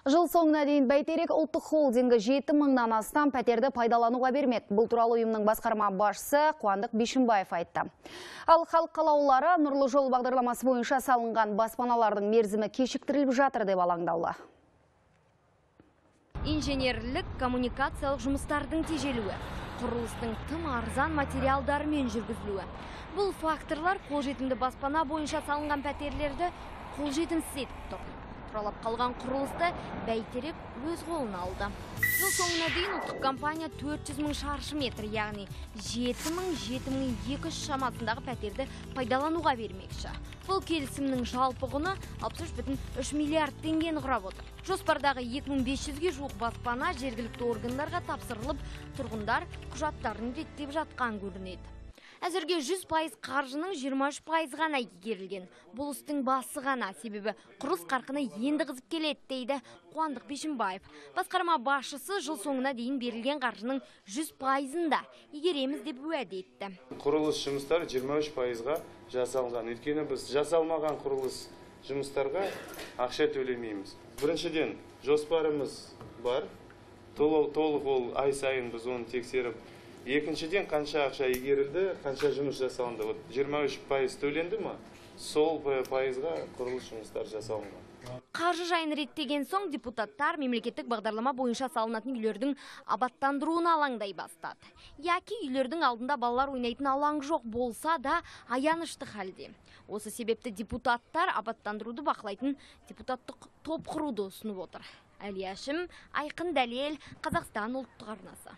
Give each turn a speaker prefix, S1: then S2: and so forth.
S1: Жыл соңына дейін Бәйтерек ұлттық холдингі 7 мыңнан астам пәтерді пайдалануға бермек. Бұл туралы ұйымның басқарма басшысы Қуандық Бишімбаев айтты. Ал халық қалаулылары Нұрлы жол бағдарламасы бойынша салынған баспаналардың мерзімі кешіктіріліп жатыр деп алаңдаулы.
S2: Инженерлік коммуникациялық жұмыстардың тежелуі, құрылыстың тым арзан материалдарымен жүргізілуі. Бұл факторлар қолжетімді баспана бойынша салынған пәтерлерді қолжетімсіз етіп тұр. Тұралап қалған құрылысты Бәйтерек өз қолына алды. Жыл соңына дейін ұлттық компания 400 мың шаршы метр, яғни 7-7200 шамасындағы пәтерді пайдалануға бермекші. Бұл келісімнің жалпы құны 63,3 миллиард теңгені құрап отыр. Жоспардағы 2500-ге жуық баспана жергілікті органдарға тапсырылып, тұрғындар құжаттарын реттеп жатқан көрінеді. Әзірге 100% қаржының 23% ғана игерілген. Бұл істің басы ғана, себебі құрылыс қарқыны енді қызып келеді, дейді Қуандық Бишімбаев. Басқарма басшысы жыл соңына дейін берілген қаржының 100%-ын да игереміз деп уәде етті.
S3: Құрылыс жұмыстары 23%-ға жасалған. Өйткені біз жасалмаған құрылыс жұмыстарға ақша төлемейміз. Біріншіден, жоспарымыз бар. Толық ол ай сайын біз оны тексеріп, екіншіден, қанша ақша игерілді, қанша жұмыс жасалынды. 23% төленді ма? Сол пайызға құрылыс жұмыстар жасалынған.
S2: Қаржы жайын реттеген соң депутаттар мемлекеттік бағдарлама бойынша салынатын үйлердің абаттандыруына алаңдай бастады. Яки үйлердің алдында балалар ойнайтын алаң жоқ болса да аянышты халде. Осы себепті депутаттар абаттандыруды бақылайтын депутаттық топ құруды ұсынып отыр. Әлияшым, Айқын Дәлел, Қазақстан ұлттық арнасы.